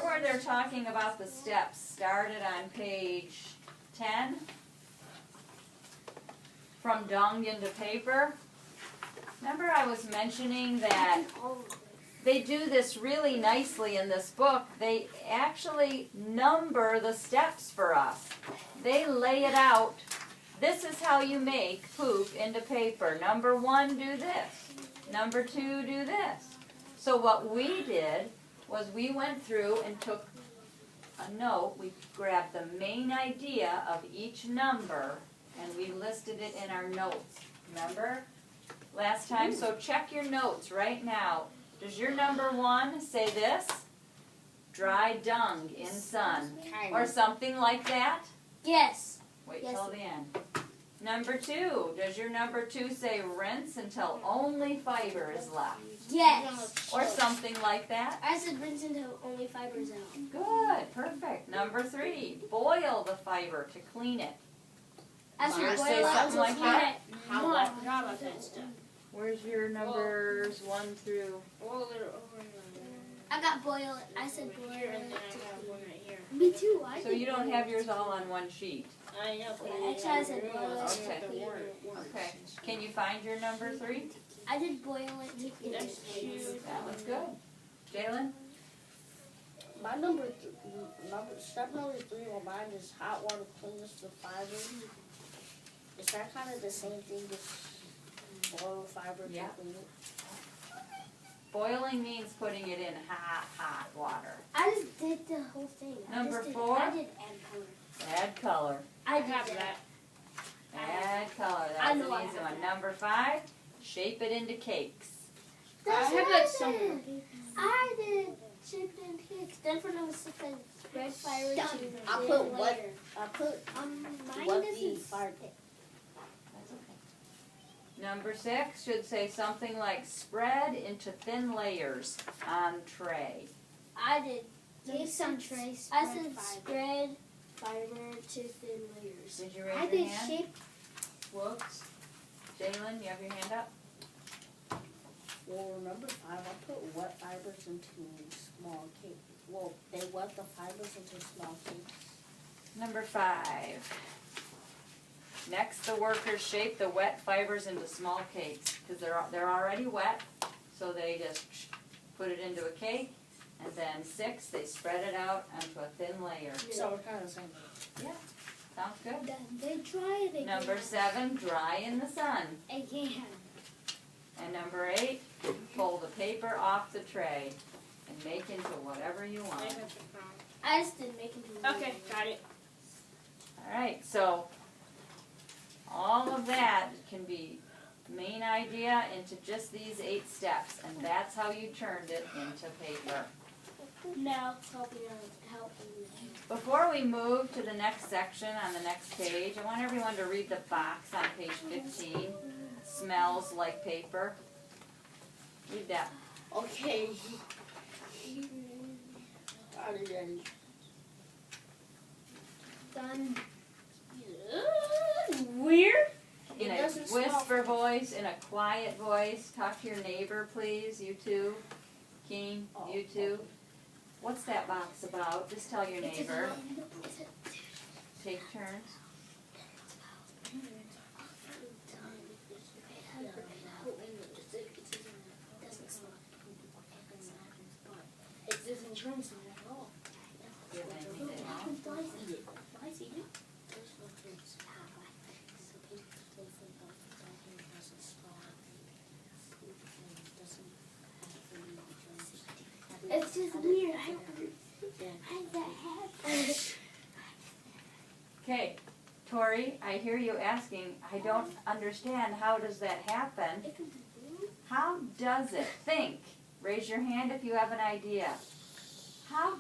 Where they're talking about the steps started on page 10, from dung into paper. Remember I was mentioning that they do this really nicely in this book. They actually number the steps for us. They lay it out. This is how you make poop into paper. Number 1, do this. Number 2, do this. So what we did was we went through and took a note. We grabbed the main idea of each number and we listed it in our notes. Remember last time? So check your notes right now. Does your number 1 say this? Dry dung in sun. Or something like that? Yes. Wait till the end. Number 2, does your number 2 say rinse until only fiber is left? Yes. Or something like that? I said rinse until only fiber's out. Good, perfect. Number 3, boil the fiber to clean it. I said Yours boil say it something until like clean that? it. How I forgot about that stuff. Where's your numbers 1 through? Well, they're over in I got boil it. I said boil here, it and then I to have clean one right here. it. Me too. So you don't have yours all on one sheet. I know, but Yeah, actually, I said boil it to the clean word. Okay. Can you find your number 3? I did boil it to clean That's it. two. That was good. Jalen? My step number 3 on mine is hot water cleans the fiber. Is that kind of the same thing as boil fiber to Yeah. clean it? Boiling means putting it in hot water. I just did the whole thing. Number I just 4? I did add color. Add color. I I did have that. that. Add color. I That's know I an easy have one. that. Number 5, shape it into cakes. That's I have what that I somewhere. did. I did chicken and cakes. Then for number 6, I spread fire to I thin put what? layer. I put Mine what doesn't the fire. That's okay. Number 6 should say something like spread into thin layers on tray. I did. Give some trace. I said spread fiber to thin layers. Did you raise I your did hand? shape. Whoops. Jalen, you have your hand up? Well, number 5, I put wet fibers into small cakes. Well, they wet the fibers into small cakes. Number 5. Next, the workers shape the wet fibers into small cakes because they're already wet, so they just put it into a cake. And then 6, they spread it out onto a thin layer. So we're kind of the same. Yeah, sounds good. Then they dry it again. Number 7, dry in the sun. Again. And number 8, pull the paper off the tray and make into whatever you want. I just did make it. Okay, got it. All right, so all of that can be main idea into just these 8 steps, and that's how you turned it into paper. Now help me. Before we move to the next section on the next page, I want everyone to read the box on page 15. Smells like paper. Read that. Okay. I did that. Done. Weird. In It a doesn't smell. whisper voice, in a quiet voice. Talk to your neighbor, please. You two. Keen, you two. What's that box about? Just tell your neighbor. Take turns. It doesn't turn smell at all. Give anything else. It's just weird. How did that happen? Okay, Tori, I hear you asking, I don't understand, how does that happen? How does it? Think. Raise your hand if you have an idea. How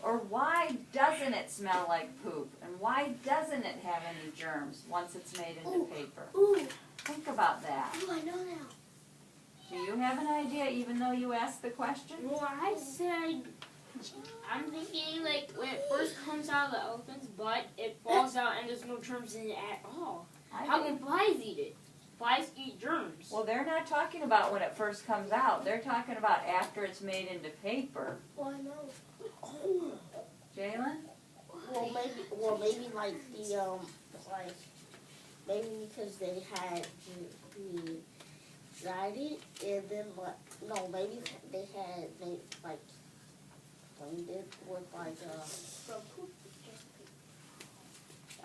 or why doesn't it smell like poop? And why doesn't it have any germs once it's made into paper? Ooh, Think about that. ooh, I know now. Do you have an idea even though you asked the question? Well, I said, I'm thinking like when it first comes out of the elephant's butt, it falls out and there's no germs in it at all. How can flies eat it? Flies eat germs. Well, they're not talking about when it first comes out. They're talking about after it's made into paper. Well, I know. Oh. Jalen? Well, maybe like the like maybe because they had dried it and then maybe they like cleaned it with like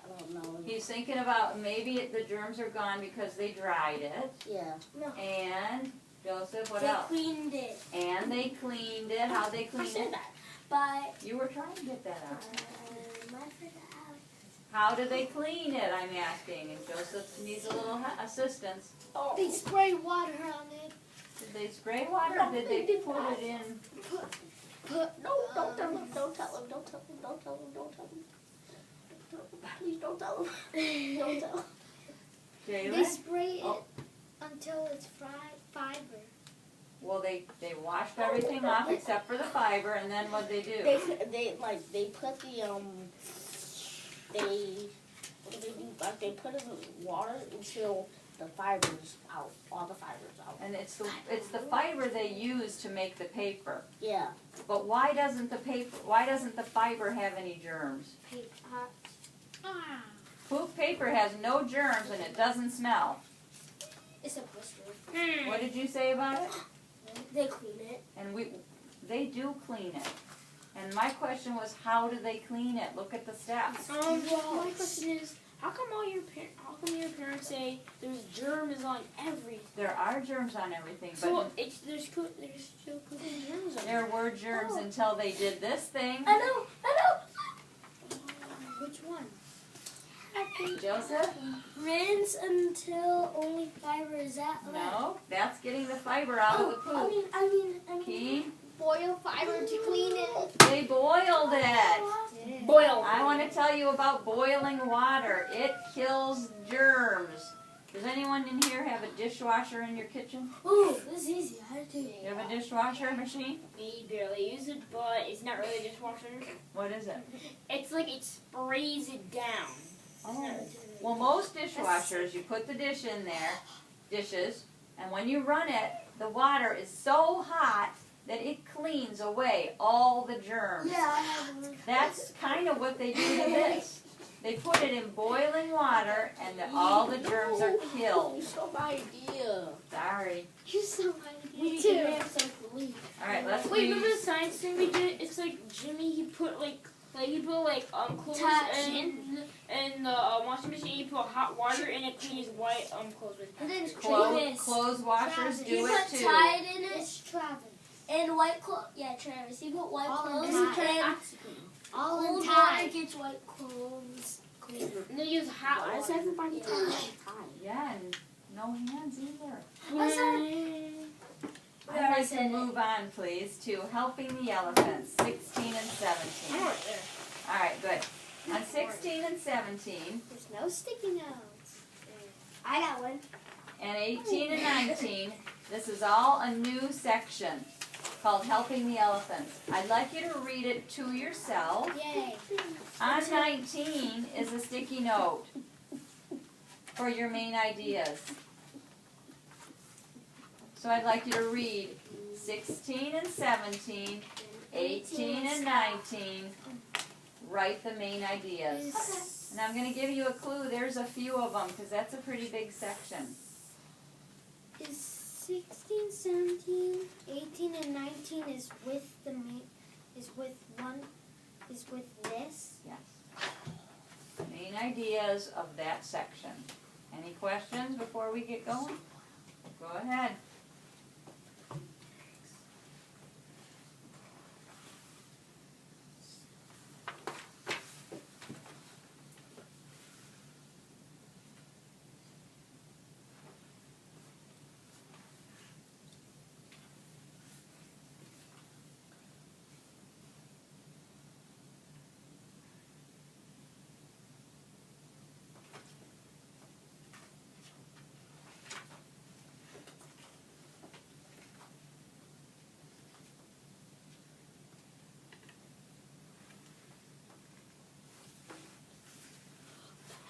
I don't know. He's thinking about maybe the germs are gone because they dried it. Yeah. No. And, Joseph, what They else? cleaned it. And they cleaned it. How'd they I clean said it? that. But You were trying to get that out. I forgot. How do they clean it, I'm asking? And Joseph needs a little assistance. Oh. They spray water on it. Did they spray water or did they put it in? No, don't tell him. Don't tell him. Don't tell him. Don't tell him. Don't tell him. Please don't tell him. Don't tell him. They Jalen? spray it Oh. until it's fiber. Well, they washed everything off except for the fiber, and then what'd they do? They put the what do they do? Like they put it in water until the fibers out, all the fibers out. And it's the fiber they use to make the paper. Yeah. But why doesn't the fiber have any germs? Poop paper has no germs and it doesn't smell. It's supposed to. What did you say about it? They clean it. And they do clean it. And my question was, how do they clean it? Look at the steps. My question is, how come your parents say there's germs on everything? There are germs on everything, So but there's still germs on there were germs until they did this thing. I know. Which one? Joseph? Rinse until only fiber is left. No, that's getting the fiber out of the poop. I mean, Key? boil fiber to clean it. They boiled it. Boil. I want to tell you about boiling water. It kills germs. Does anyone in here have a dishwasher in your kitchen? Ooh, this is easy. I do. You have a dishwasher machine? We barely use it, but it's not really a dishwasher. What is it? It's like it sprays it down. Well, most dishwashers, you put the dishes, and when you run it, the water is so hot that it cleans away all the germs. Yeah, I have one. That's kind of what they do to this. They put it in boiling water, and all the germs are killed. You stole my idea. Sorry. You saw my We idea do too. have some belief. All right, let's Wait, read. remember the science thing we did? It's like Jimmy, he put clothes Touch. in the washing machine. He put hot water and it cleans white clothes with. And then Clothes washers do you it put too. Tide in it. It's Travis. And white clothes. Yeah, Travis. You put white All clothes in and All in cold Tide. water gets white clothes cleaner. And they use hot Why is water. everybody talking about time? Yeah, and no hands either. I'm sorry. I'd like to move on, please, to helping the elephants, 16 and 17. All right, good. On 16 and 17, There's no sticky notes. I got one. and 18 and 19, this is all a new section called Helping the Elephants. I'd like you to read it to yourself. Yay. On 19 is a sticky note for your main ideas. So I'd like you to read 16 and 17, 18 and 19, write the main ideas. And I'm going to give you a clue. There's a few of them because that's a pretty big section. Is 16, 17, 18, and 19 is with the main, is with this? Yes. Main ideas of that section. Any questions before we get going? Go ahead.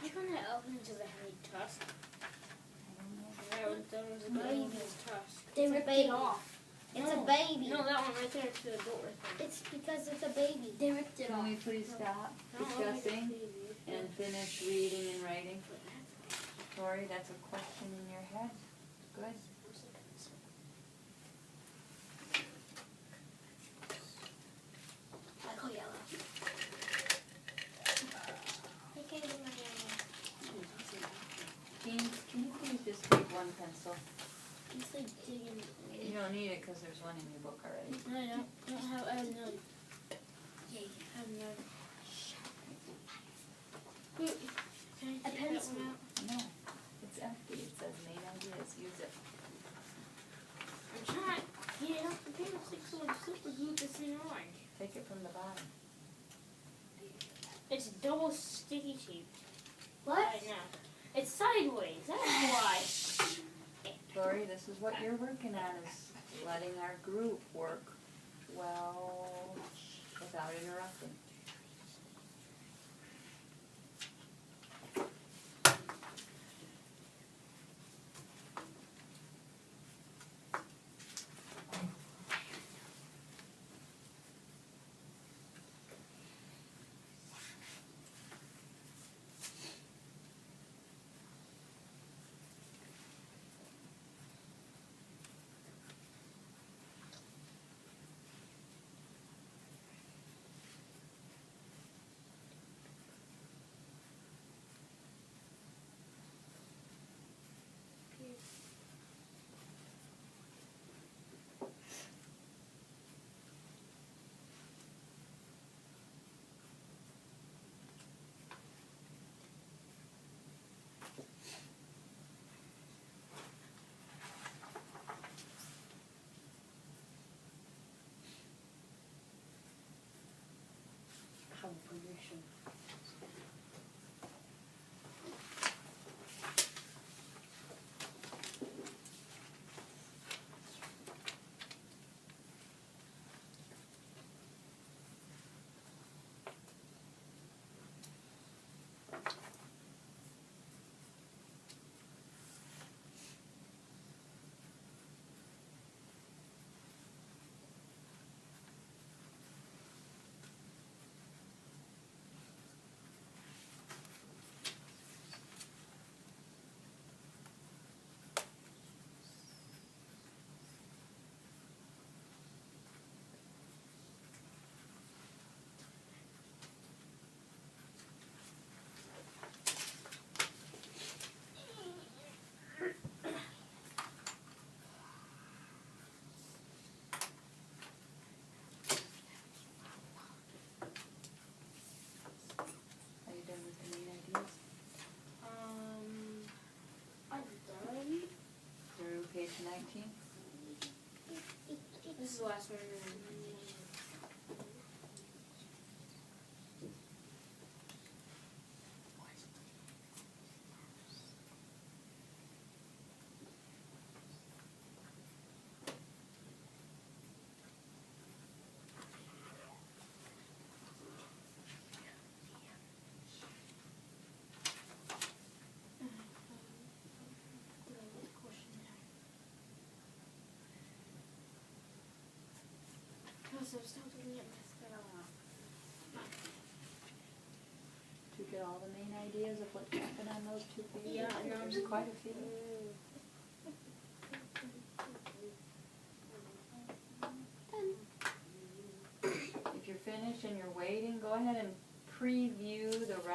Which one of elephants does it have a tusk? That was a baby's tusk. They ripped it off. It's a baby. No, that one right there to the door. It's because it's a baby. They ripped it Can off. we please stop discussing and finish reading and writing? Lori, that's a question in your head. Good. I call yellow. I can't get my yellow. Jean, can you please just take one pencil? It's like digging. You don't need it because there's one in your book already. No, I don't have. I have none. I have none. Can I A take that pencil. one out? No, it's empty. It says main ideas. Use it. I'm trying. Yeah, the paper sticks so much super glue this thing on. Take it from the bottom. It's double sticky tape What? right now. It's sideways. That's why. Lori, this is what you're working on, is letting our group work well without interrupting. Have permission. Are you done with the main ideas? I'm done. Through page 19? This is the last one. So stop looking at mascara. Did you get all the main ideas of what happened on those two pages? Yeah, no. There's quite a few. If you're finished and you're waiting, go ahead and preview the rest.